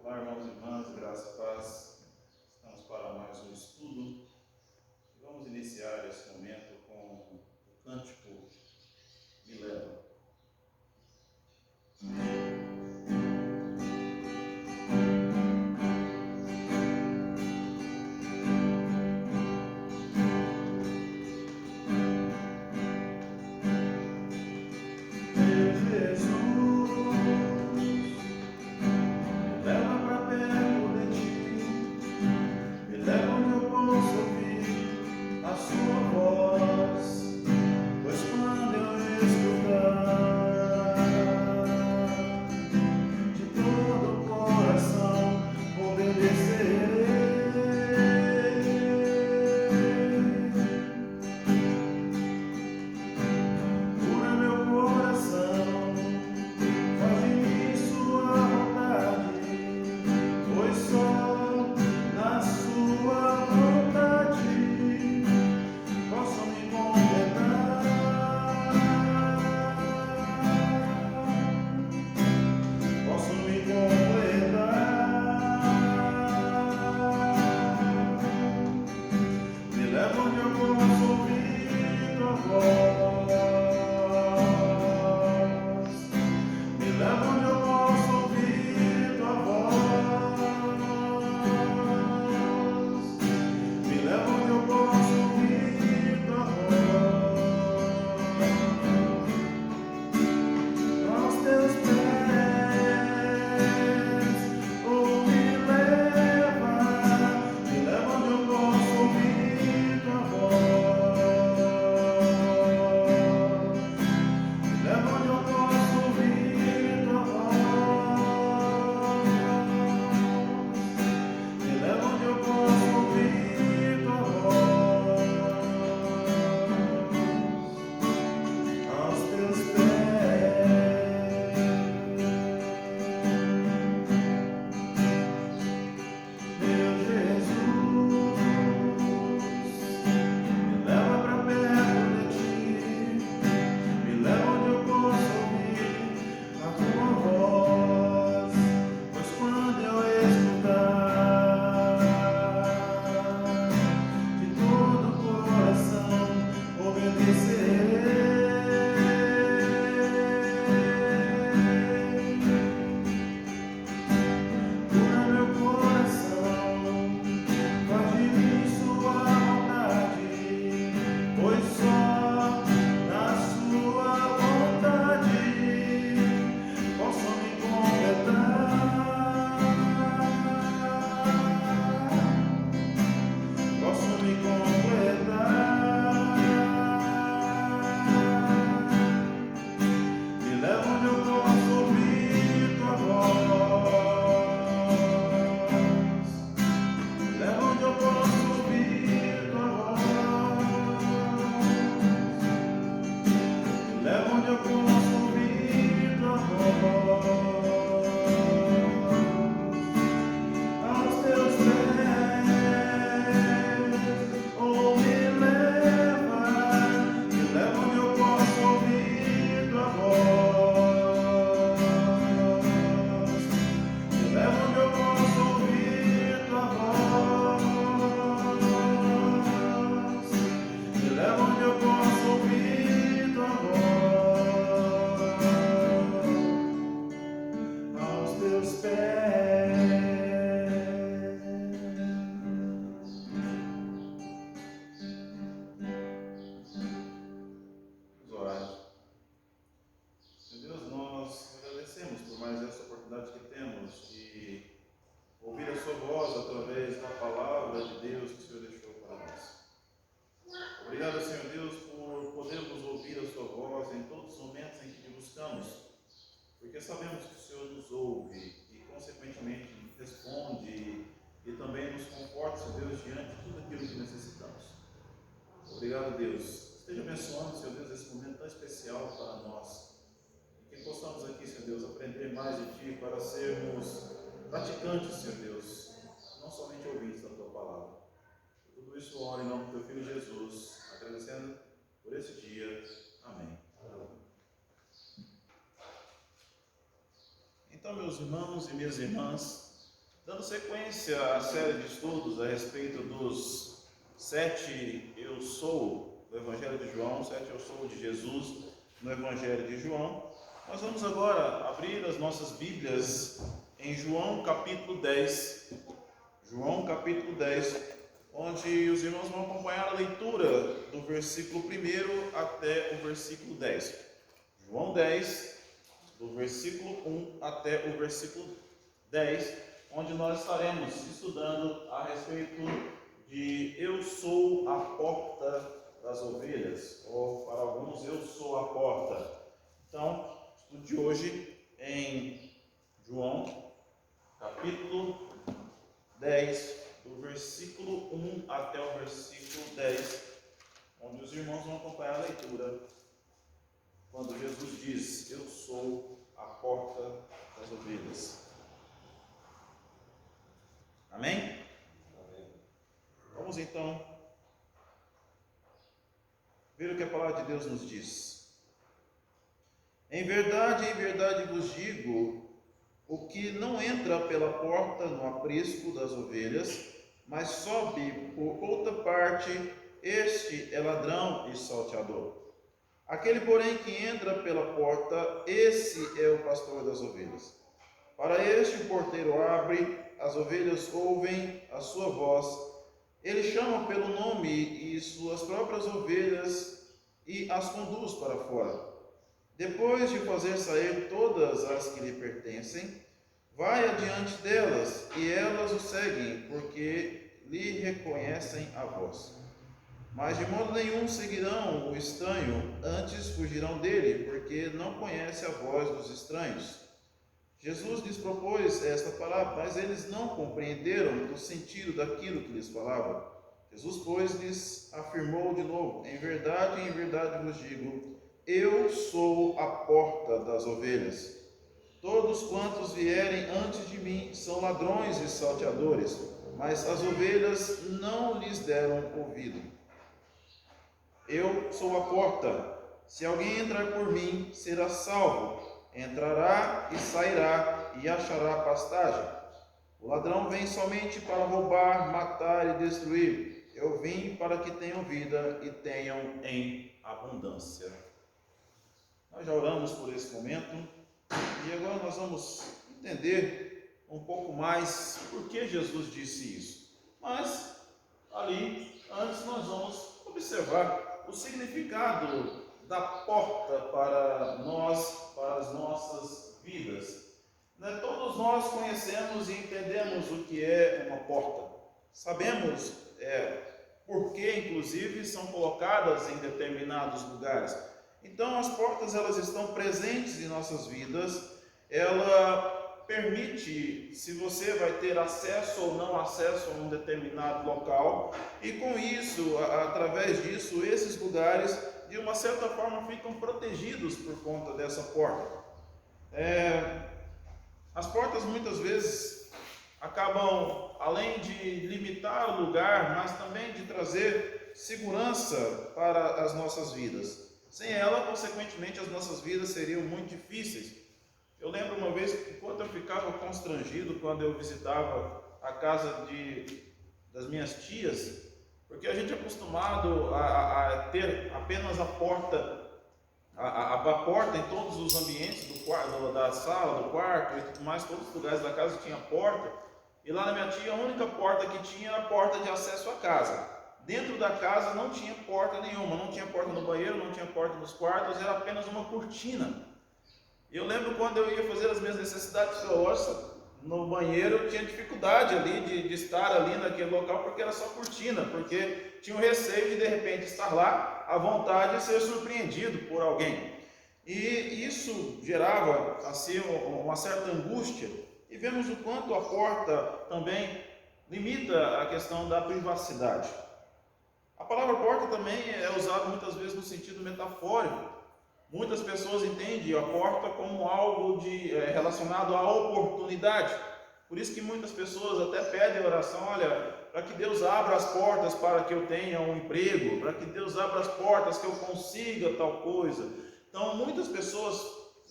Olá, irmãos e irmãs, graça e paz. Estamos para mais um estudo e vamos iniciar esse momento com o cântico Me Leva. Porque sabemos que o Senhor nos ouve e, consequentemente, responde e também nos conforta, Senhor Deus, diante de tudo aquilo que necessitamos. Obrigado, Deus. Esteja abençoando, Senhor Deus, esse momento tão especial para nós. E que possamos aqui, Senhor Deus, aprender mais de Ti para sermos praticantes, Senhor Deus, não somente ouvintes da Tua palavra. Por tudo isso, oro em nome do Teu Filho Jesus, agradecendo por esse dia. Amém. Então, meus irmãos e minhas irmãs, Dando sequência à série de estudos a respeito dos 7 eu sou do Evangelho de João, 7 eu sou de Jesus no Evangelho de João, nós vamos agora abrir as nossas Bíblias em João capítulo 10. João capítulo 10, onde os irmãos vão acompanhar a leitura do versículo 1 até o versículo 10. João 10, do versículo 1 até o versículo 10, onde nós estaremos estudando a respeito de eu sou a porta das ovelhas, ou para alguns eu sou a porta. Então, estudo de hoje em João capítulo 10, do versículo 1 até o versículo 10, onde os irmãos vão acompanhar a leitura, quando Jesus diz, eu sou a porta das ovelhas. Amém? Amém. Vamos então ver o que a palavra de Deus nos diz. Em verdade vos digo, o que não entra pela porta no aprisco das ovelhas, mas sobe por outra parte, este é ladrão e salteador. Aquele, porém, que entra pela porta, esse é o pastor das ovelhas. Para este o porteiro abre, as ovelhas ouvem a sua voz, ele chama pelo nome e suas próprias ovelhas e as conduz para fora. Depois de fazer sair todas as que lhe pertencem, vai adiante delas, e elas o seguem, porque lhe reconhecem a voz. Mas de modo nenhum seguirão o estranho, antes fugirão dele, porque não conhece a voz dos estranhos. Jesus lhes propôs esta parábola, mas eles não compreenderam o sentido daquilo que lhes falava. Jesus, pois, lhes afirmou de novo, em verdade vos digo, eu sou a porta das ovelhas. Todos quantos vierem antes de mim são ladrões e salteadores, mas as ovelhas não lhes deram ouvido. Eu sou a porta. Se alguém entrar por mim, será salvo. Entrará e sairá e achará pastagem. O ladrão vem somente para roubar, matar e destruir. Eu vim para que tenham vida e tenham em abundância. Nós já oramos por esse momento e agora nós vamos entender um pouco mais por que Jesus disse isso. Mas ali, antes nós vamos observar o significado da porta para nós, para as nossas vidas. Todos nós conhecemos e entendemos o que é uma porta. Sabemos por que, inclusive, são colocadas em determinados lugares. Então, as portas, elas estão presentes em nossas vidas. Ela permite se você vai ter acesso ou não acesso a um determinado local. E com isso, através disso, esses lugares, de uma certa forma, ficam protegidos por conta dessa porta. As portas muitas vezes acabam, além de limitar o lugar, mas também de trazer segurança para as nossas vidas. Sem ela, consequentemente, as nossas vidas seriam muito difíceis. Eu lembro uma vez que, enquanto eu ficava constrangido quando eu visitava a casa das minhas tias, porque a gente é acostumado a ter apenas a porta, a porta em todos os ambientes do quarto, da sala, do quarto e tudo mais, todos os lugares da casa tinha porta. E lá na minha tia, a única porta que tinha era a porta de acesso à casa. Dentro da casa não tinha porta nenhuma, não tinha porta no banheiro, não tinha porta nos quartos, era apenas uma cortina. Eu lembro quando eu ia fazer as minhas necessidades fisiológicas no banheiro, eu tinha dificuldade ali de estar ali naquele local, porque era só cortina, porque tinha o receio de repente estar lá à vontade e ser surpreendido por alguém. E isso gerava assim uma certa angústia. E vemos o quanto a porta também limita a questão da privacidade. A palavra porta também é usada muitas vezes no sentido metafórico. Muitas pessoas entendem a porta como algo relacionado à oportunidade. Por isso que muitas pessoas até pedem oração, olha, para que Deus abra as portas para que eu tenha um emprego, para que Deus abra as portas que eu consiga tal coisa. Então, muitas pessoas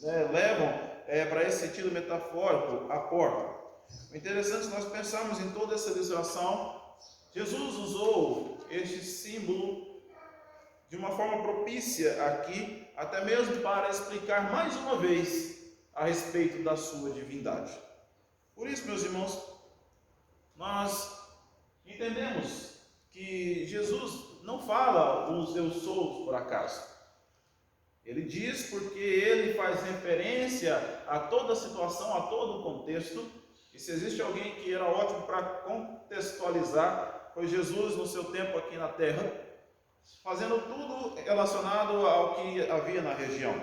levam para esse sentido metafórico a porta. O interessante é nós pensarmos em toda essa ilustração. Jesus usou este símbolo de uma forma propícia aqui, até mesmo para explicar mais uma vez a respeito da sua divindade. Por isso, meus irmãos, nós entendemos que Jesus não fala os eu sou por acaso. Ele diz porque ele faz referência a toda a situação, a todo o contexto, e se existe alguém que era ótimo para contextualizar, foi Jesus no seu tempo aqui na terra, fazendo tudo relacionado ao que havia na região.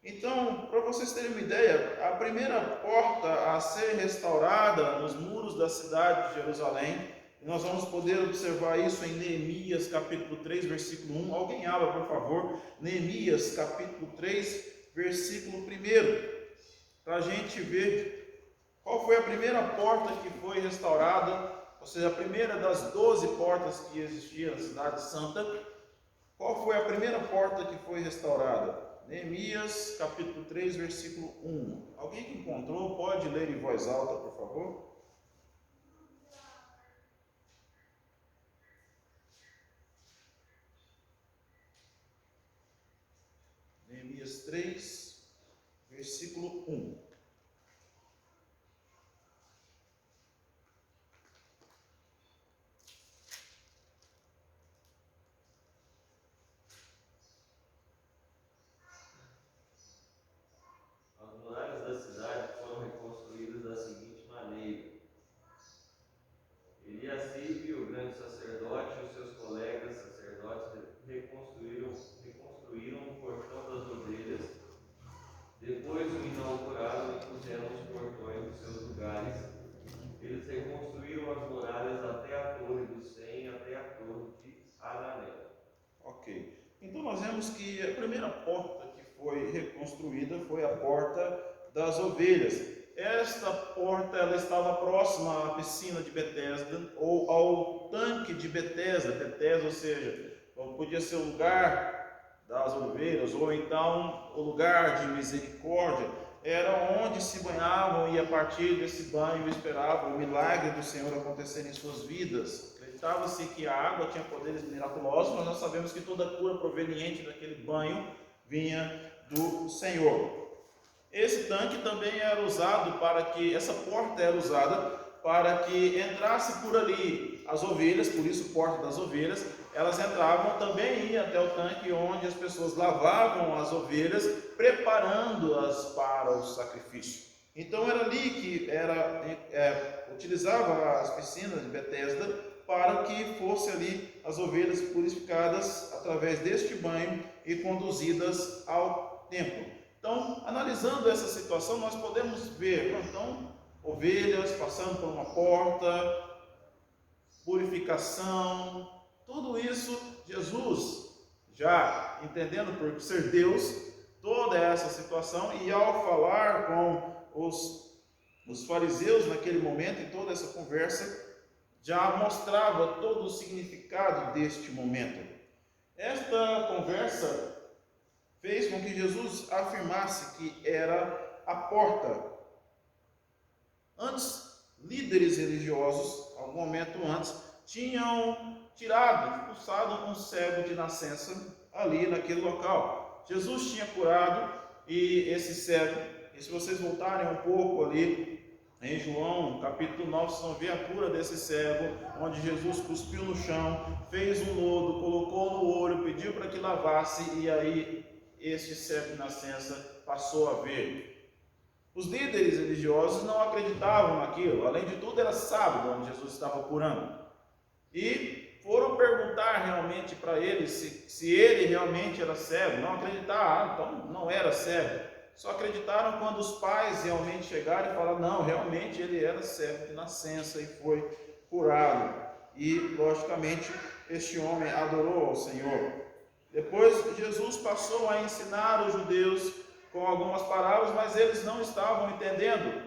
Então, para vocês terem uma ideia, a primeira porta a ser restaurada nos muros da cidade de Jerusalém, e nós vamos poder observar isso em Neemias capítulo 3, versículo 1. Alguém abra, por favor, Neemias capítulo 3, versículo 1, para a gente ver qual foi a primeira porta que foi restaurada, ou seja, a primeira das 12 portas que existiam na cidade santa. Qual foi a primeira porta que foi restaurada? Neemias capítulo 3, versículo 1. Alguém que encontrou pode ler em voz alta, por favor? Neemias 3, versículo 1. As muralhas da cidade foram reconstruídas da seguinte maneira: Eliacibe, o grande sacerdote, e os seus colegas sacerdotes reconstruíram o portão das ovelhas. Depois o inauguraram e puseram os portões nos seus lugares. Eles reconstruíram as muralhas até a Torre do Sem, até a Torre de Hananel. Ok. Então nós vemos que a primeira porta que foi reconstruída foi a porta das ovelhas. Esta porta ela estava próxima à piscina de Betesda ou ao tanque de Betesda, ou seja, podia ser o lugar das ovelhas ou então o lugar de misericórdia. Era onde se banhavam e a partir desse banho esperavam o milagre do Senhor acontecer em suas vidas. Acreditava-se que a água tinha poderes miraculosos, mas nós sabemos que toda cura proveniente daquele banho vinha do Senhor. Esse tanque também era usado para que, essa porta era usada para que entrasse por ali as ovelhas, por isso porta das ovelhas. Elas entravam também, iam até o tanque onde as pessoas lavavam as ovelhas, preparando-as para o sacrifício. Então era ali que utilizava as piscinas de Betesda para que fosse ali as ovelhas purificadas através deste banho e conduzidas ao templo. Então, analisando essa situação, nós podemos ver, então, ovelhas passando por uma porta, purificação, tudo isso, Jesus, já entendendo por ser Deus, toda essa situação, e ao falar com os fariseus naquele momento, em toda essa conversa, já mostrava todo o significado deste momento. Esta conversa fez com que Jesus afirmasse que era a porta. Antes, líderes religiosos, algum momento antes, tinham expulsado um cego de nascença ali naquele local. Jesus tinha curado e esse cego, e se vocês voltarem um pouco ali em João, capítulo 9, vocês vão ver a cura desse cego, onde Jesus cuspiu no chão, fez um lodo, colocou no olho, pediu para que lavasse, e aí este cego de nascença passou a ver. Os líderes religiosos não acreditavam naquilo, além de tudo era sábado onde Jesus estava curando, e foram perguntar realmente para ele se ele realmente era cego. Não acreditaram, então não era cego. Só acreditaram quando os pais realmente chegaram e falaram, não, realmente ele era cego de nascença e foi curado. E, logicamente, este homem adorou ao Senhor. Depois, Jesus passou a ensinar os judeus com algumas parábolas, mas eles não estavam entendendo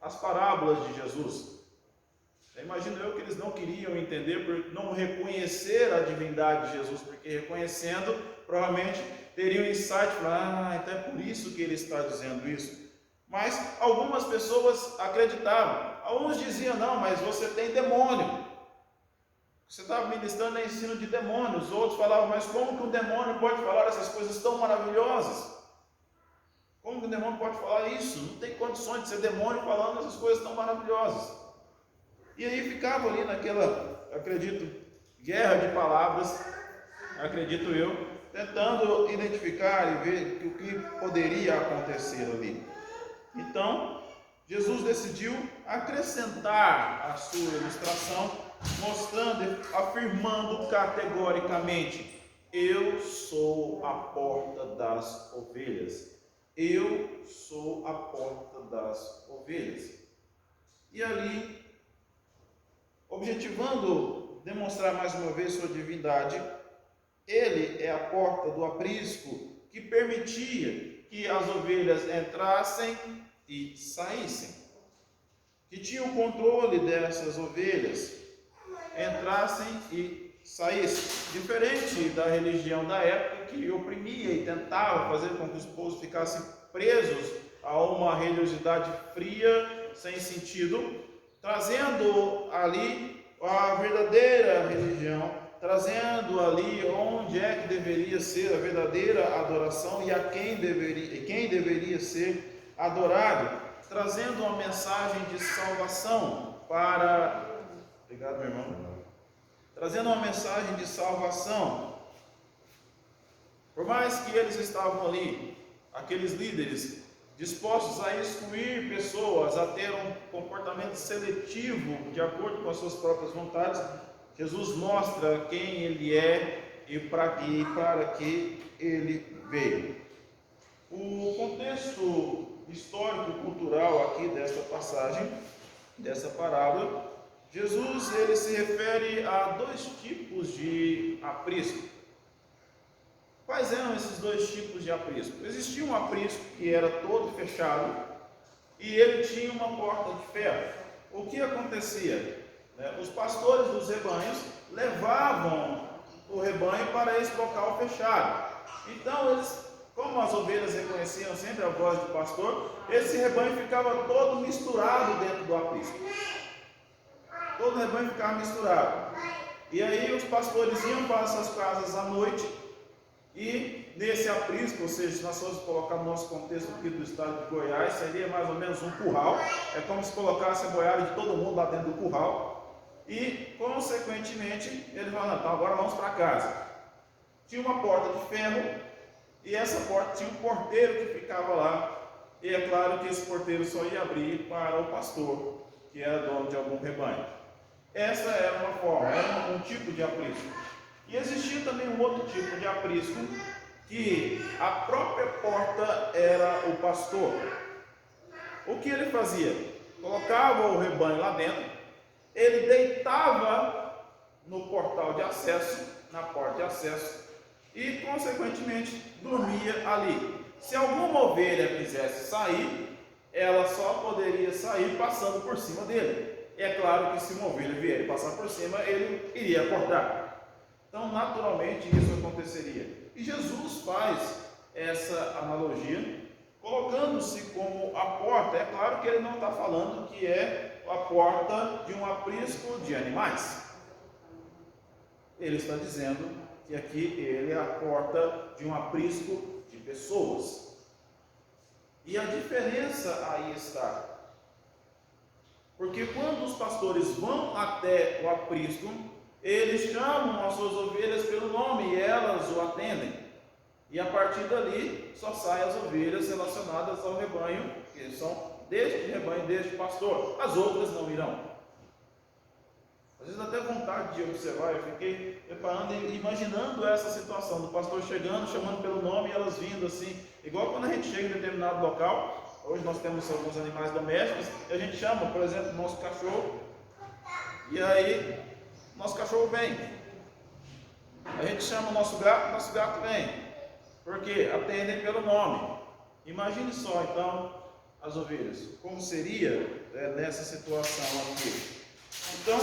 as parábolas de Jesus. Imagino eu que eles não queriam entender, por não reconhecer a divindade de Jesus, porque reconhecendo, provavelmente teriam insight, então é por isso que ele está dizendo isso. Mas algumas pessoas acreditavam. Alguns diziam: não, mas você tem demônio. Você estava ministrando ensino de demônios. Outros falavam: mas como que um demônio pode falar essas coisas tão maravilhosas? Como que um demônio pode falar isso? Não tem condições de ser demônio falando essas coisas tão maravilhosas. E aí ficava ali naquela, acredito, guerra de palavras, acredito eu, tentando identificar e ver o que poderia acontecer ali. Então, Jesus decidiu acrescentar a sua ilustração, mostrando, afirmando categoricamente: eu sou a porta das ovelhas. Eu sou a porta das ovelhas. E ali, objetivando demonstrar mais uma vez sua divindade, ele é a porta do aprisco que permitia que as ovelhas entrassem e saíssem, que tinha o controle dessas ovelhas, entrassem e saíssem. Diferente da religião da época, que oprimia e tentava fazer com que os povos ficassem presos a uma religiosidade fria, sem sentido, trazendo ali a verdadeira religião, trazendo ali onde é que deveria ser a verdadeira adoração e a quem deveria ser adorado, trazendo uma mensagem de salvação para... Obrigado, meu irmão. Trazendo uma mensagem de salvação. Por mais que eles estavam ali, aqueles líderes, dispostos a excluir pessoas, a ter um comportamento seletivo de acordo com as suas próprias vontades, Jesus mostra quem ele é e para que ele veio. O contexto histórico-cultural aqui desta passagem, dessa parábola, Jesus ele se refere a dois tipos de aprisco. Quais eram esses dois tipos de aprisco? Existia um aprisco que era todo fechado e ele tinha uma porta de ferro. O que acontecia? Os pastores dos rebanhos levavam o rebanho para esse local fechado. Então eles, como as ovelhas reconheciam sempre a voz do pastor, esse rebanho ficava todo misturado dentro do aprisco. Todo o rebanho ficava misturado. E aí os pastores iam para essas casas à noite e nesse aprisco, ou seja, se nós formos colocar no nosso contexto aqui do estado de Goiás, seria mais ou menos um curral. É como se colocasse a boiada de todo mundo lá dentro do curral. E, consequentemente, ele falou: então agora vamos para casa. Tinha uma porta de ferro e essa porta tinha um porteiro que ficava lá. E é claro que esse porteiro só ia abrir para o pastor, que era dono de algum rebanho. Essa era uma forma, era um tipo de aprisco. E existia também um outro tipo de aprisco, que a própria porta era o pastor. O que ele fazia? Colocava o rebanho lá dentro, ele deitava no portal de acesso, na porta de acesso, e consequentemente dormia ali. Se alguma ovelha quisesse sair, ela só poderia sair passando por cima dele. É claro que se uma ovelha vier e passar por cima, ele iria acordar. Então, naturalmente, isso aconteceria. E Jesus faz essa analogia, colocando-se como a porta. É claro que ele não está falando que é a porta de um aprisco de animais. Ele está dizendo que aqui ele é a porta de um aprisco de pessoas. E a diferença aí está. Porque quando os pastores vão até o aprisco, eles chamam as suas ovelhas pelo nome e elas o atendem. E a partir dali só saem as ovelhas relacionadas ao rebanho, que são deste rebanho, deste pastor. As outras não irão. Às vezes até vontade de observar, eu fiquei preparando e imaginando essa situação do pastor chegando, chamando pelo nome e elas vindo assim, igual quando a gente chega em determinado local. Hoje nós temos alguns animais domésticos e a gente chama, por exemplo, o nosso cachorro, e aí nosso cachorro vem. A gente chama o nosso gato vem. Porque atendem pelo nome. Imagine só então as ovelhas, como seria nessa situação aqui. Então,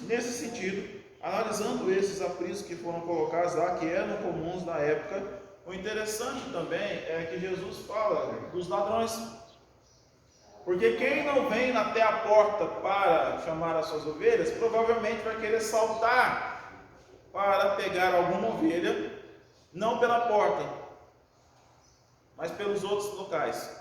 nesse sentido, analisando esses apriscos que foram colocados lá, que eram comuns na época, o interessante também é que Jesus fala dos ladrões. Porque quem não vem até a porta para chamar as suas ovelhas, provavelmente vai querer saltar para pegar alguma ovelha, não pela porta, mas pelos outros locais.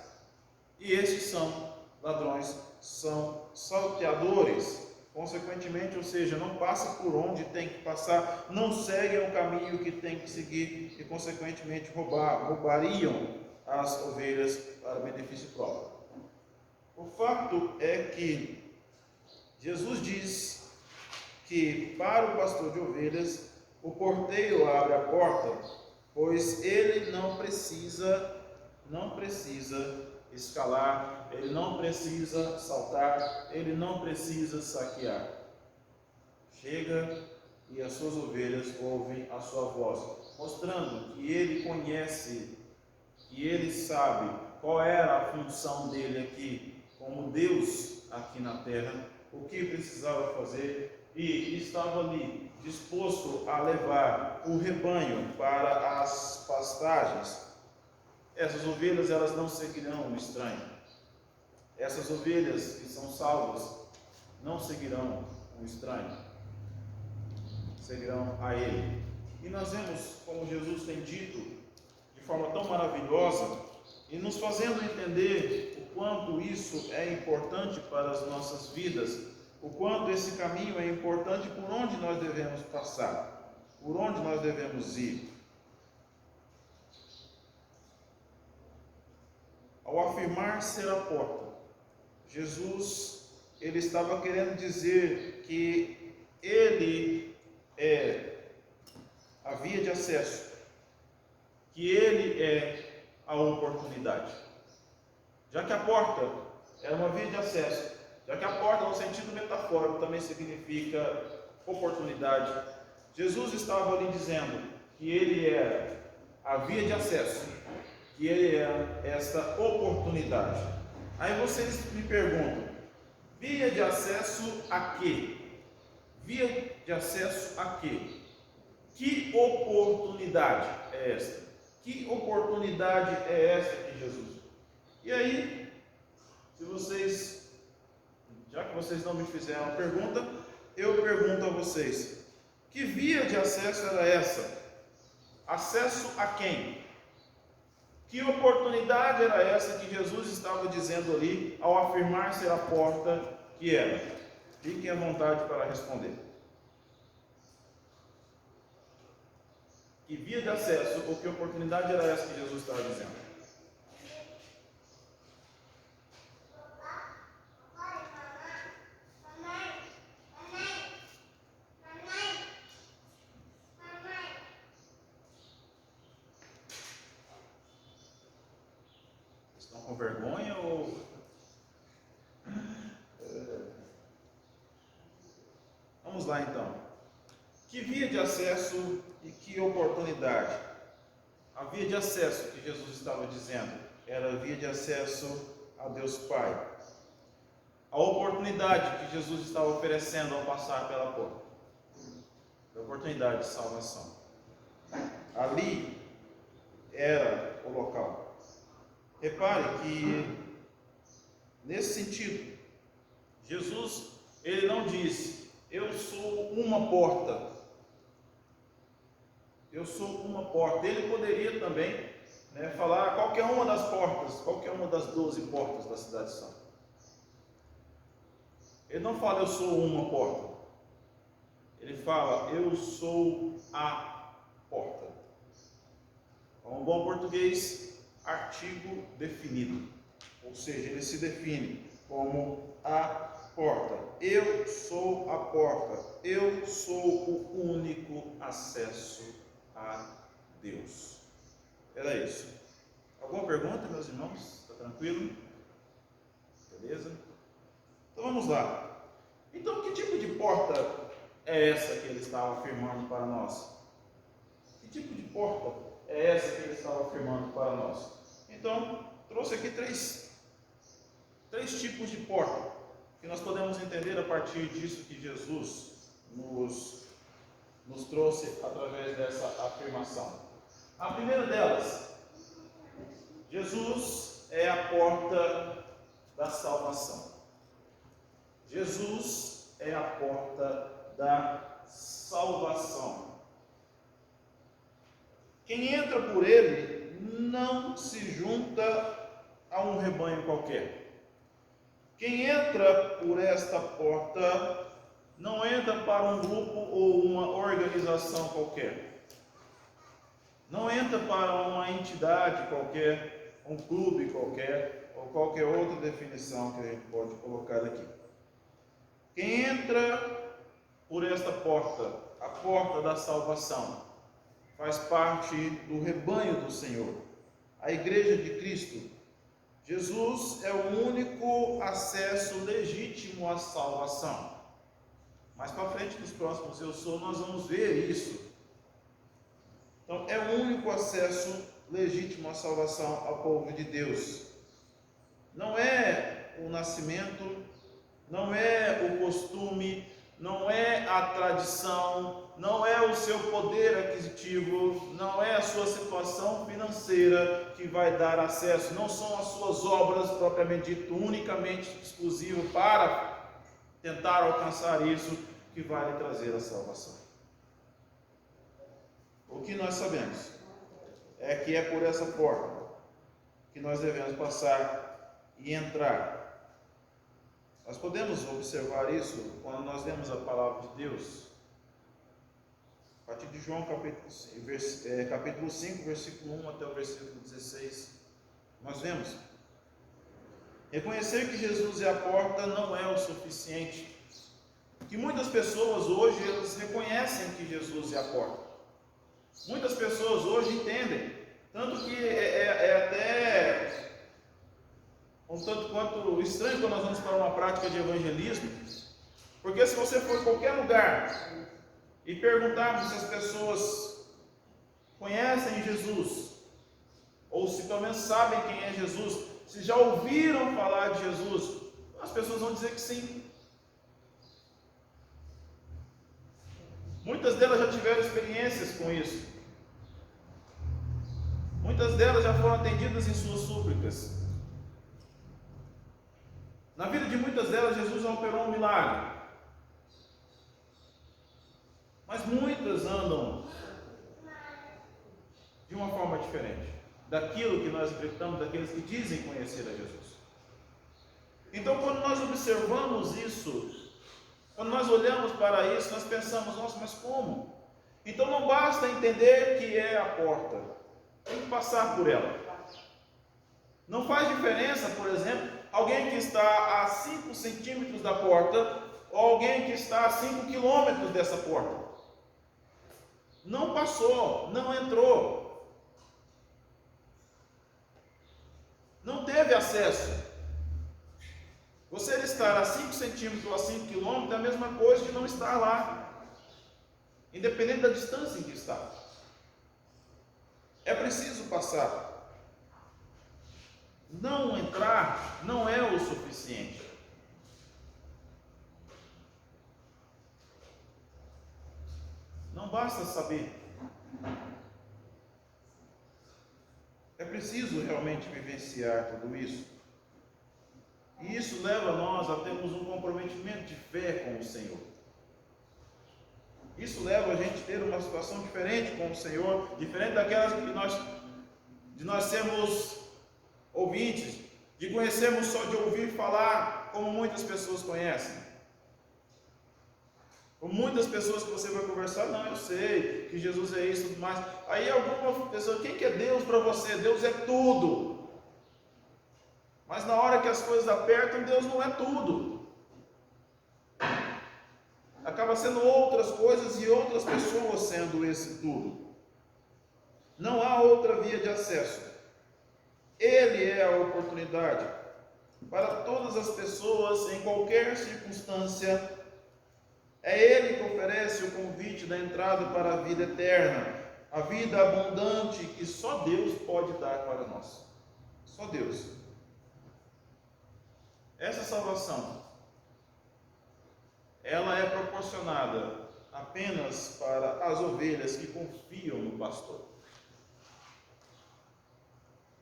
E estes são ladrões, são salteadores, consequentemente, ou seja, não passa por onde tem que passar, não seguem o caminho que tem que seguir e, consequentemente, roubariam as ovelhas para benefício próprio. O fato é que Jesus diz que para o pastor de ovelhas, o porteiro abre a porta, pois ele não precisa escalar, ele não precisa saltar, ele não precisa saquear. Chega e as suas ovelhas ouvem a sua voz, mostrando que ele conhece, que ele sabe qual era a função dele aqui, como Deus aqui na terra, o que precisava fazer, e estava ali disposto a levar o rebanho para as pastagens. Essas ovelhas, elas não seguirão o estranho. Essas ovelhas que são salvas não seguirão o estranho, seguirão a ele. E nós vemos como Jesus tem dito de forma tão maravilhosa e nos fazendo entender o quanto isso é importante para as nossas vidas, o quanto esse caminho é importante, por onde nós devemos passar, por onde nós devemos ir. Ao afirmar ser a porta, Jesus, ele estava querendo dizer que ele é a via de acesso, que ele é a oportunidade. Já que a porta era uma via de acesso, já que a porta no sentido metafórico também significa oportunidade, Jesus estava ali dizendo que ele era a via de acesso, que ele era esta oportunidade. Aí vocês me perguntam, via de acesso a quê? Via de acesso a quê? Que oportunidade é esta? Que oportunidade é esta que Jesus? E aí, já que vocês não me fizeram a pergunta, eu pergunto a vocês, que via de acesso era essa? Acesso a quem? Que oportunidade era essa que Jesus estava dizendo ali, ao afirmar ser a porta que era? Fiquem à vontade para responder. Que via de acesso, ou que oportunidade era essa que Jesus estava dizendo? Estão com vergonha ou... Vamos lá então. Que via de acesso e que oportunidade? A via de acesso que Jesus estava dizendo era a via de acesso a Deus Pai. A oportunidade que Jesus estava oferecendo ao passar pela porta, a oportunidade de salvação. Ali era o local. Repare que nesse sentido, Jesus, ele não disse, eu sou uma porta. Eu sou uma porta. Ele poderia também falar qualquer uma das portas, qualquer uma das 12 portas da cidade santa. Ele não fala eu sou uma porta. Ele fala eu sou a porta. Com um bom português, artigo definido. Ou seja, ele se define como a porta. Eu sou a porta. Eu sou o único acesso a Deus. Era isso. Alguma pergunta, meus irmãos? Está tranquilo? Beleza? Então vamos lá. Então, que tipo de porta é essa que ele estava afirmando para nós? Que tipo de porta é essa que ele estava afirmando para nós? Então, trouxe aqui três tipos de porta que nós podemos entender a partir disso que Jesus nos trouxe através dessa afirmação. A primeira delas, Jesus é a porta da salvação. Jesus é a porta da salvação. Quem entra por ele não se junta a um rebanho qualquer. Quem entra por esta porta não entra para um grupo ou uma organização qualquer. Não entra para uma entidade qualquer, um clube qualquer, ou qualquer outra definição que a gente pode colocar aqui. Quem entra por esta porta, a porta da salvação, faz parte do rebanho do Senhor, a igreja de Cristo. Jesus é o único acesso legítimo à salvação. Mais para frente, nos próximos Eu Sou, nós vamos ver isso. Então, é o único acesso legítimo à salvação ao povo de Deus. Não é o nascimento, não é o costume, não é a tradição, não é o seu poder aquisitivo, não é a sua situação financeira que vai dar acesso, não são as suas obras propriamente dito, unicamente exclusivo para tentar alcançar isso que vai lhe trazer a salvação. O que nós sabemos é que é por essa porta que nós devemos passar e entrar. Nós podemos observar isso quando nós lemos a palavra de Deus, a partir de João capítulo 5, versículo 1 até o versículo 16. Nós vemos: reconhecer que Jesus é a porta não é o suficiente. Que muitas pessoas hoje elas reconhecem que Jesus é a porta. Muitas pessoas hoje entendem, tanto que é até um tanto quanto estranho quando nós vamos para uma prática de evangelismo, porque se você for em qualquer lugar e perguntarmos se as pessoas conhecem Jesus, ou se pelo menos sabem quem é Jesus, se já ouviram falar de Jesus, as pessoas vão dizer que sim. Muitas delas já tiveram experiências com isso. Muitas delas já foram atendidas em suas súplicas. Na vida de muitas delas, Jesus operou um milagre. Mas muitas andam de uma forma diferente daquilo que nós acreditamos, daqueles que dizem conhecer a Jesus. Então, quando nós observamos isso, quando nós olhamos para isso, nós pensamos: nossa, mas como? Então não basta entender que é a porta, tem que passar por ela. Não faz diferença, por exemplo, alguém que está a 5 centímetros da porta, ou alguém que está a 5 quilômetros dessa porta. Não passou, não entrou, não teve acesso. Você estar a 5 centímetros ou a 5 quilômetros é a mesma coisa de não estar lá, independente da distância em que está. É preciso passar. Não entrar não é o suficiente. Não basta saber. É preciso realmente vivenciar tudo isso. E isso leva nós a termos um comprometimento de fé com o Senhor. Isso leva a gente a ter uma situação diferente com o Senhor, diferente daquelas de nós sermos ouvintes, de conhecermos só de ouvir falar, como muitas pessoas conhecem. Com muitas pessoas que você vai conversar: não, eu sei que Jesus é isso e tudo mais. Aí alguma pessoa: quem que é Deus para você? Deus é tudo. Mas na hora que as coisas apertam, Deus não é tudo. Acaba sendo outras coisas e outras pessoas sendo esse tudo. Não há outra via de acesso. Ele é a oportunidade para todas as pessoas, em qualquer circunstância. É Ele que oferece o convite da entrada para a vida eterna, a vida abundante que só Deus pode dar para nós. Só Deus. Essa salvação, ela é proporcionada apenas para as ovelhas que confiam no pastor.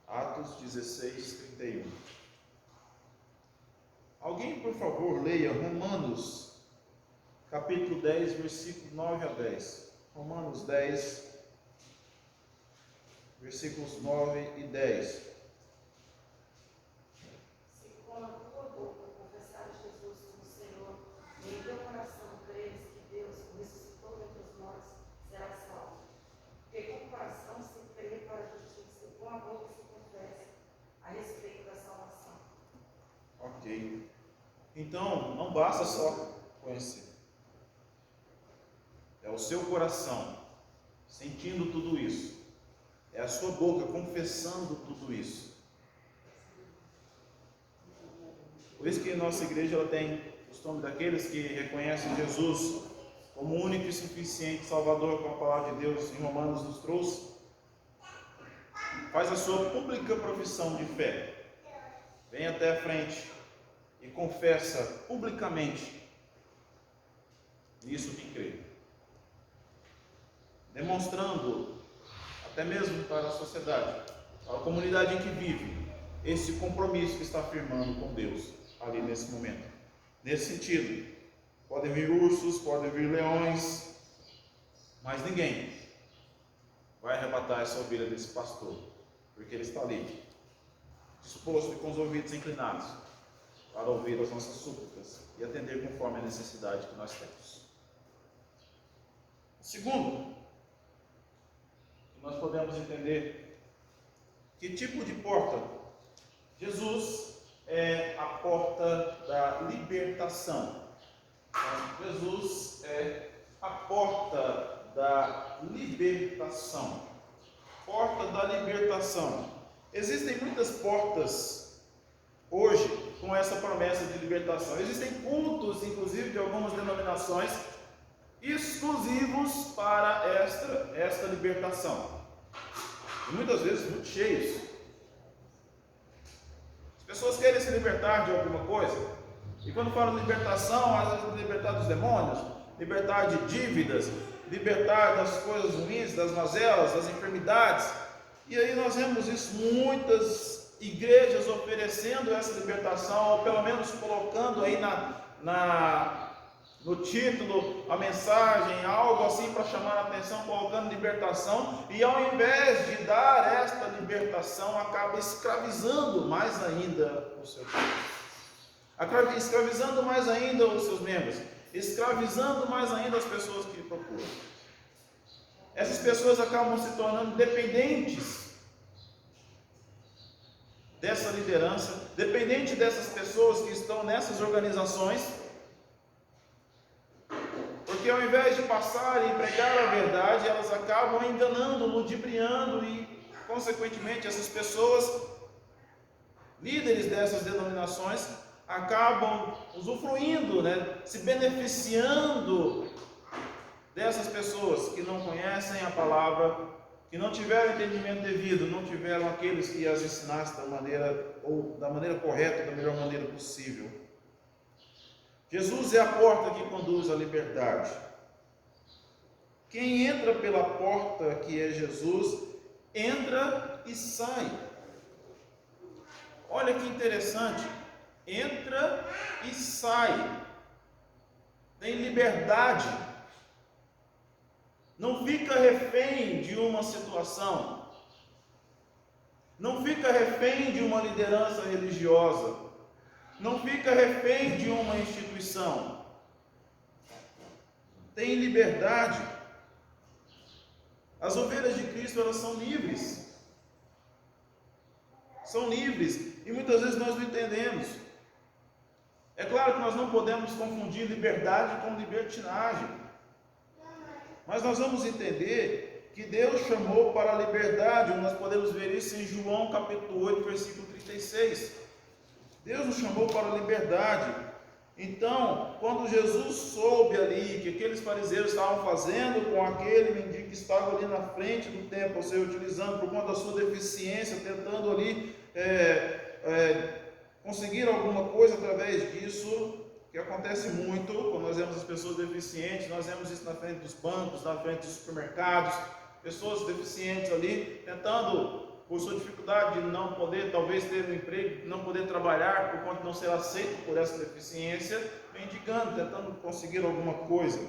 Atos 16, 31. Alguém, por favor, leia Romanos, capítulo 10, versículos 9 a 10. Romanos 10, versículos 9 e 10. Se com a tua boca confessares Jesus como Senhor, e em teu coração creres que Deus o ressuscitou dentre os mortos, serás salvo. Porque com o coração se crê para a justiça, e com a boca se confessa a respeito da salvação. Ok. Então, não basta só conhecer. É o seu coração sentindo tudo isso. É a sua boca confessando tudo isso. Por isso que a nossa igreja ela tem o costume daqueles que reconhecem Jesus como único e suficiente Salvador, como a palavra de Deus em Romanos nos trouxe. Faz a sua pública profissão de fé. Vem até a frente e confessa publicamente nisso que crê. Demonstrando, até mesmo para a sociedade, para a comunidade em que vive, esse compromisso que está firmando com Deus, ali nesse momento. Nesse sentido, podem vir ursos, podem vir leões, mas ninguém vai arrebatar essa ovelha desse pastor, porque ele está ali, disposto e com os ouvidos inclinados, para ouvir as nossas súplicas e atender conforme a necessidade que nós temos. Segundo, nós podemos entender que tipo de porta? Jesus é a porta da libertação. Então, Jesus é a porta da libertação. Porta da libertação. Existem muitas portas hoje com essa promessa de libertação. Existem cultos, inclusive, de algumas denominações exclusivos para esta libertação. E muitas vezes muito cheios. As pessoas querem se libertar de alguma coisa, e quando falam de libertação, às vezes libertar dos demônios, libertar de dívidas, libertar das coisas ruins, das mazelas, das enfermidades. E aí nós vemos isso, muitas igrejas oferecendo essa libertação, ou pelo menos colocando aí no título, a mensagem, algo assim para chamar a atenção, colocando libertação, e ao invés de dar esta libertação, acaba escravizando mais ainda o seu povo, escravizando mais ainda os seus membros, escravizando mais ainda as pessoas que procuram. Essas pessoas acabam se tornando dependentes dessa liderança, dependente dessas pessoas que estão nessas organizações, porque ao invés de passarem e pregar a verdade, elas acabam enganando, ludibriando e, consequentemente, essas pessoas, líderes dessas denominações, acabam usufruindo, se beneficiando dessas pessoas que não conhecem a palavra, que não tiveram entendimento devido, não tiveram aqueles que as ensinassem da maneira correta, da melhor maneira possível. Jesus é a porta que conduz à liberdade. Quem entra pela porta que é Jesus, entra e sai. Olha que interessante, entra e sai, tem liberdade, não fica refém de uma situação, não fica refém de uma liderança religiosa, não fica refém de uma instituição, tem liberdade. As ovelhas de Cristo, elas são livres, e muitas vezes nós não entendemos. É claro que nós não podemos confundir liberdade com libertinagem, mas nós vamos entender que Deus chamou para a liberdade. Nós podemos ver isso em João capítulo 8, versículo 36. Deus nos chamou para a liberdade. Então, quando Jesus soube ali que aqueles fariseus estavam fazendo com aquele mendigo que estava ali na frente do templo, ou seja, utilizando por conta da sua deficiência, tentando ali conseguir alguma coisa através disso, que acontece muito quando nós vemos as pessoas deficientes, nós vemos isso na frente dos bancos, na frente dos supermercados, pessoas deficientes ali, tentando por sua dificuldade de não poder, talvez, ter um emprego, não poder trabalhar, por conta de não ser aceito por essa deficiência, mendigando, tentando conseguir alguma coisa.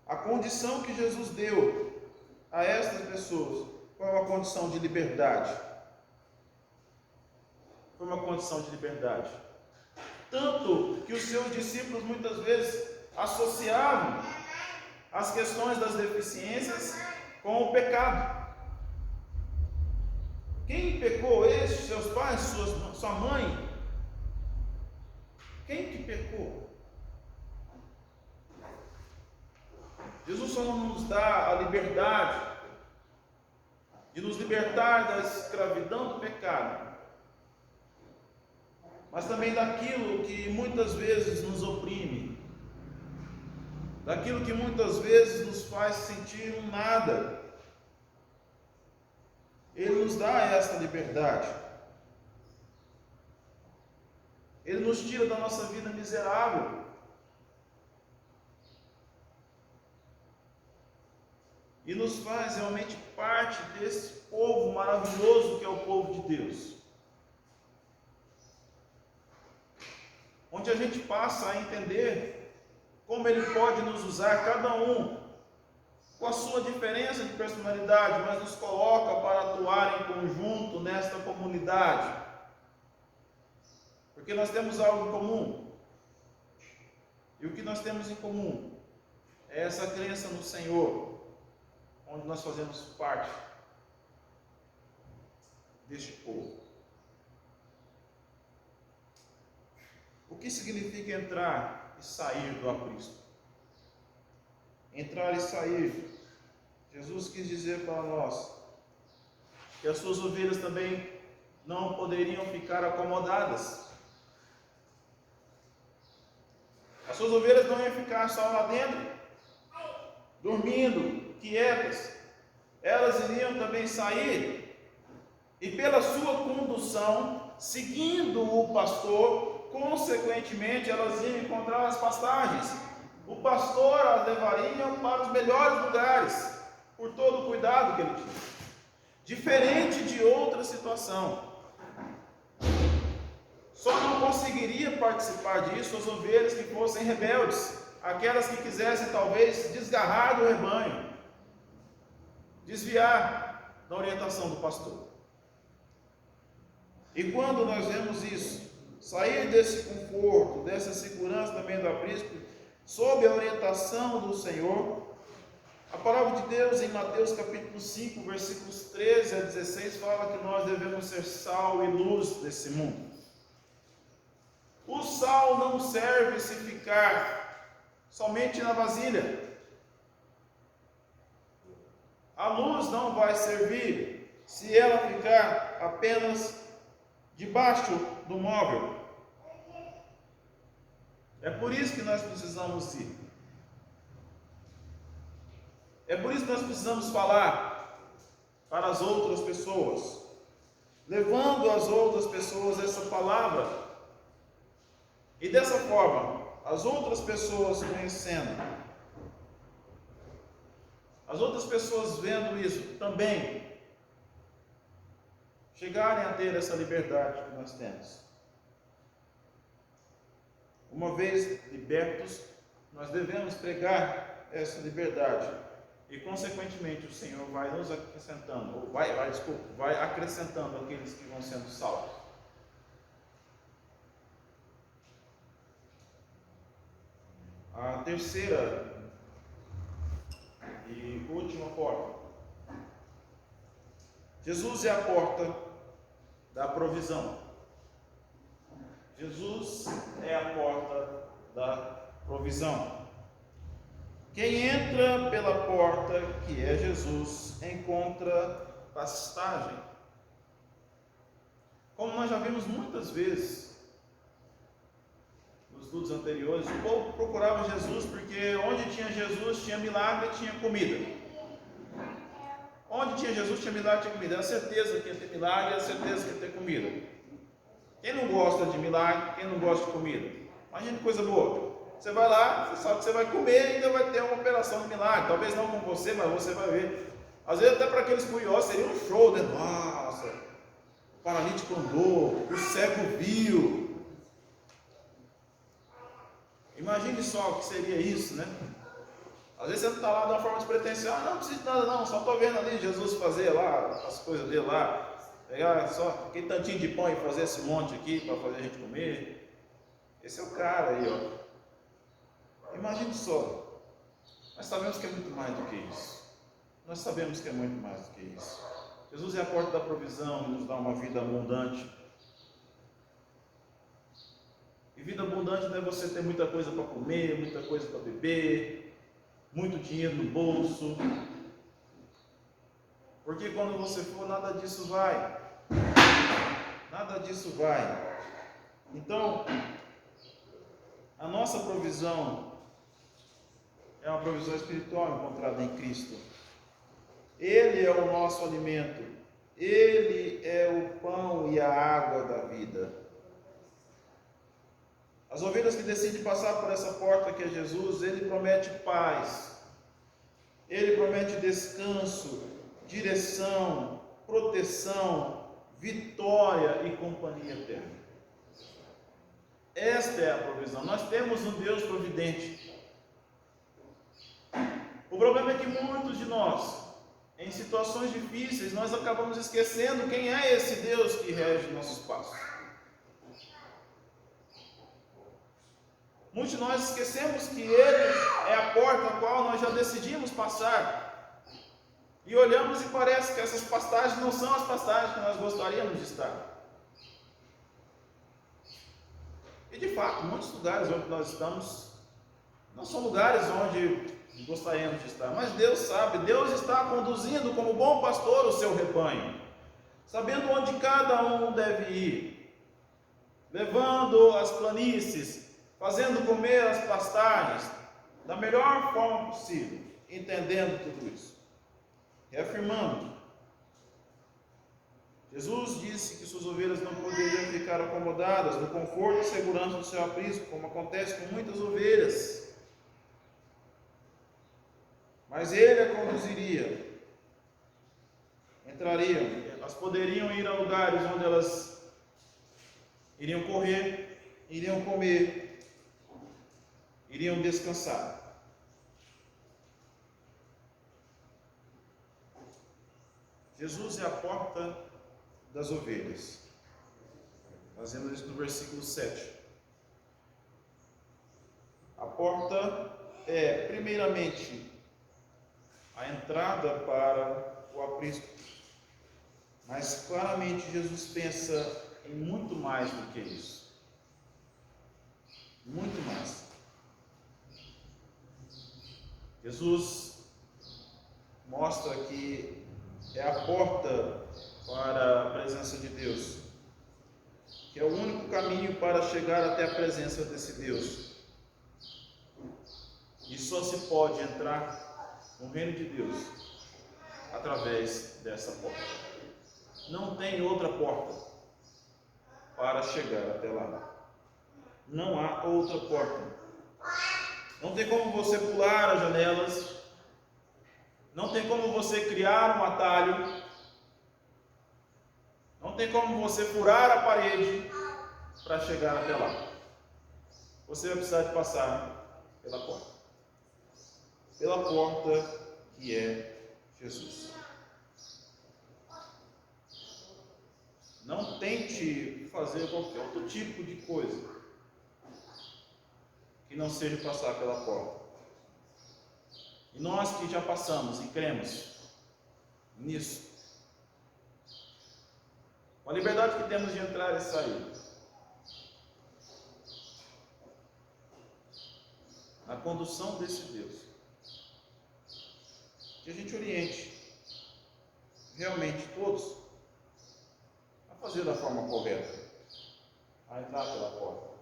A condição que Jesus deu a estas pessoas foi uma condição de liberdade. Foi uma condição de liberdade. Tanto que os seus discípulos muitas vezes associavam as questões das deficiências com o pecado. Quem pecou? Estes, seus pais, sua mãe? Quem que pecou? Jesus só não nos dá a liberdade de nos libertar da escravidão do pecado, mas também daquilo que muitas vezes nos oprime, daquilo que muitas vezes nos faz sentir um nada. Ele nos dá essa liberdade. Ele nos tira da nossa vida miserável. E nos faz realmente parte desse povo maravilhoso que é o povo de Deus. Onde a gente passa a entender como Ele pode nos usar, cada um com a sua diferença de personalidade, mas nos coloca para atuar em conjunto nesta comunidade. Porque nós temos algo em comum. E o que nós temos em comum é essa crença no Senhor, onde nós fazemos parte deste povo. O que significa entrar e sair do aprisco? Entrar e sair. Jesus quis dizer para nós que as suas ovelhas também não poderiam ficar acomodadas. As suas ovelhas não iam ficar só lá dentro, dormindo, quietas. Elas iriam também sair e, pela sua condução, seguindo o pastor, consequentemente elas iam encontrar as pastagens. O pastor as levaria para os melhores lugares, por todo o cuidado que ele tinha. Diferente de outra situação, só não conseguiria participar disso as ovelhas que fossem rebeldes, aquelas que quisessem talvez desgarrar do rebanho, desviar da orientação do pastor. E quando nós vemos isso, sair desse conforto, dessa segurança também do aprisco, sob a orientação do Senhor, a palavra de Deus em Mateus capítulo 5, versículos 13 a 16, fala que nós devemos ser sal e luz desse mundo. O sal não serve se ficar somente na vasilha. A luz não vai servir se ela ficar apenas debaixo do móvel. É por isso que nós precisamos ir. É por isso que nós precisamos falar para as outras pessoas, levando às outras pessoas essa palavra. E dessa forma, as outras pessoas conhecendo, as outras pessoas vendo isso também, chegarem a ter essa liberdade que nós temos. Uma vez libertos, nós devemos pregar essa liberdade. E consequentemente o Senhor vai nos acrescentando, vai acrescentando aqueles que vão sendo salvos. A terceira e última porta. Jesus é a porta da provisão. Jesus é a porta da provisão. Quem entra pela porta, que é Jesus, encontra pastagem. Como nós já vimos muitas vezes nos estudos anteriores, o povo procurava Jesus porque onde tinha Jesus tinha milagre e tinha comida. Onde tinha Jesus tinha milagre e tinha comida. Era certeza que ia ter milagre, era certeza que ia ter comida. Quem não gosta de milagre, quem não gosta de comida? Imagina que coisa boa. Você vai lá, você sabe que você vai comer e ainda vai ter uma operação de milagre. Talvez não com você, mas você vai ver Às vezes até para aqueles curiosos seria um show, né? Nossa, o paralítico andou, o cego viu. Imagine só o que seria isso, né? Às vezes você não está lá de uma forma despretensiosa, não precisa de nada não, só estou vendo ali Jesus fazer lá, as coisas dele lá, pegar só aquele tantinho de pão e fazer esse monte aqui para fazer a gente comer. Esse é o cara aí, ó. Imagine só. Nós sabemos que é muito mais do que isso. Nós sabemos que é muito mais do que isso. Jesus é a porta da provisão e nos dá uma vida abundante. E vida abundante não é você ter muita coisa para comer, muita coisa para beber, muito dinheiro no bolso. Porque quando você for, nada disso vai. Nada disso vai. Então, a nossa provisão é uma provisão espiritual encontrada em Cristo. Ele é o nosso alimento. Ele é o pão e a água da vida. As ovelhas que decidem passar por essa porta que é Jesus, Ele promete paz. Ele promete descanso, direção, proteção, vitória e companhia eterna. Esta é a provisão. Nós temos um Deus providente. O problema é que muitos de nós, em situações difíceis, nós acabamos esquecendo quem é esse Deus que rege nossos passos. Muitos de nós esquecemos que Ele é a porta a qual nós já decidimos passar. E olhamos e parece que essas pastagens não são as pastagens que nós gostaríamos de estar. E de fato, muitos lugares onde nós estamos não são lugares onde gostaríamos de estar, mas Deus sabe, Deus está conduzindo como bom pastor o seu rebanho, sabendo onde cada um deve ir, levando as planícies, fazendo comer as pastagens da melhor forma possível, entendendo tudo isso, reafirmando. Jesus disse que suas ovelhas não poderiam ficar acomodadas no conforto e segurança do seu aprisco, como acontece com muitas ovelhas. Mas Ele a conduziria, entrariam, elas poderiam ir a lugares onde elas iriam correr, iriam comer, iriam descansar. Jesus é a porta das ovelhas. Nós vemos isso no versículo 7. A porta é, primeiramente, a entrada para o aprisco. Mas claramente Jesus pensa em muito mais do que isso. Muito mais. Jesus mostra que é a porta para a presença de Deus, que é o único caminho para chegar até a presença desse Deus. E só se pode entrar no reino de Deus através dessa porta. Não tem outra porta para chegar até lá. Não há outra porta. Não tem como você pular as janelas. Não tem como você criar um atalho. Não tem como você furar a parede para chegar até lá. Você vai precisar de passar pela porta. Pela porta que é Jesus. Não tente fazer qualquer outro tipo de coisa que não seja passar pela porta. E nós que já passamos e cremos nisso, com a liberdade que temos de entrar e sair, na condução desse Deus, que a gente oriente realmente todos a fazer da forma correta, a entrar pela porta.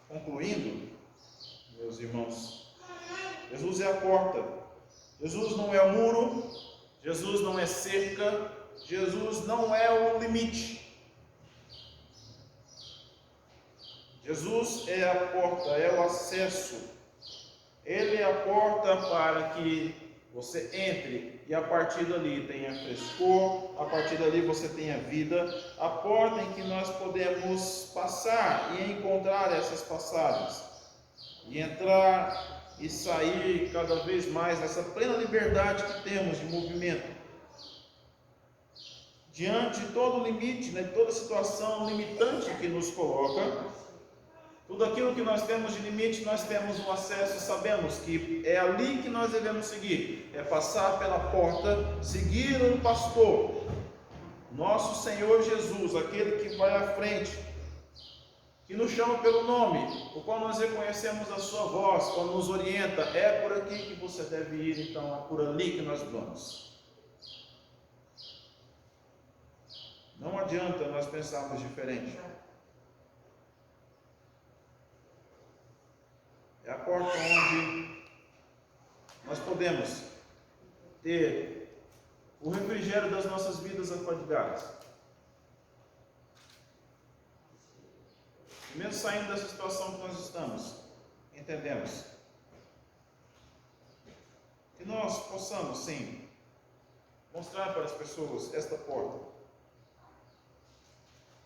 Concluindo, meus irmãos, Jesus é a porta. Jesus não é o muro, Jesus não é cerca, Jesus não é o limite. Jesus é a porta, é o acesso. Ele é a porta para que você entre e a partir dali tenha frescor, a partir dali você tenha vida, a porta em que nós podemos passar e encontrar essas passagens, e entrar e sair cada vez mais nessa plena liberdade que temos de movimento, diante de todo o limite, né, toda situação limitante que nos coloca. Tudo aquilo que nós temos de limite, nós temos um acesso e sabemos que é ali que nós devemos seguir, é passar pela porta, seguir o pastor, nosso Senhor Jesus, aquele que vai à frente, que nos chama pelo nome, o qual nós reconhecemos a sua voz, quando nos orienta, é por aqui que você deve ir, então é por ali que nós vamos. Não adianta nós pensarmos diferente. É a porta onde nós podemos ter o refrigério das nossas vidas afadigadas. E mesmo saindo dessa situação que nós estamos, entendemos que nós possamos, sim, mostrar para as pessoas esta porta.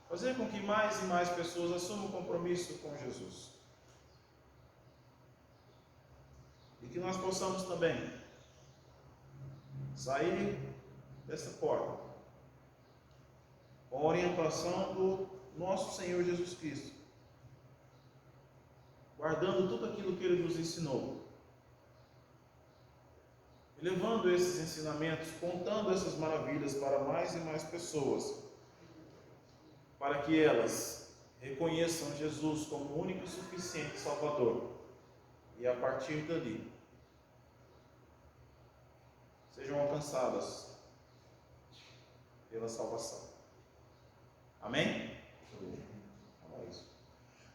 Fazer com que mais e mais pessoas assumam o compromisso com Jesus. E que nós possamos também sair dessa porta com a orientação do nosso Senhor Jesus Cristo, guardando tudo aquilo que Ele nos ensinou, e levando esses ensinamentos, contando essas maravilhas para mais e mais pessoas, para que elas reconheçam Jesus como o único e suficiente Salvador, e a partir dali sejam alcançadas pela salvação. Amém?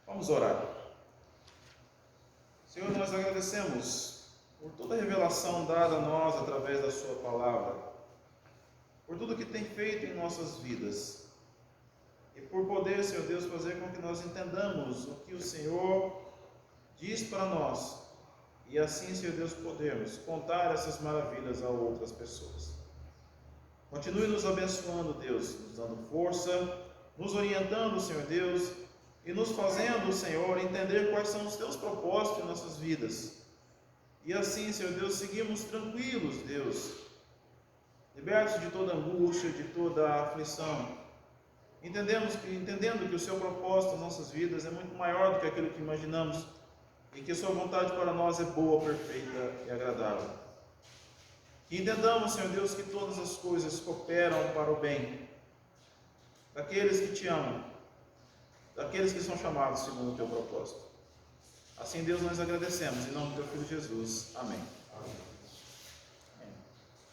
Vamos orar. Senhor, nós agradecemos por toda a revelação dada a nós através da sua palavra, por tudo que tem feito em nossas vidas, e por poder, Senhor Deus, fazer com que nós entendamos o que o Senhor diz para nós, e assim, Senhor Deus, podermos contar essas maravilhas a outras pessoas. Continue nos abençoando, Deus, nos dando força, nos orientando, Senhor Deus, e nos fazendo, Senhor, entender quais são os teus propósitos em nossas vidas. E assim, Senhor Deus, seguimos tranquilos, Deus, libertos de toda angústia, de toda aflição, entendendo que o seu propósito em nossas vidas é muito maior do que aquilo que imaginamos, e que a sua vontade para nós é boa, perfeita e agradável. Que entendamos, Senhor Deus, que todas as coisas cooperam para o bem daqueles que te amam, daqueles que são chamados segundo o teu propósito. Assim, Deus, nós agradecemos, em nome do teu Filho Jesus. Amém.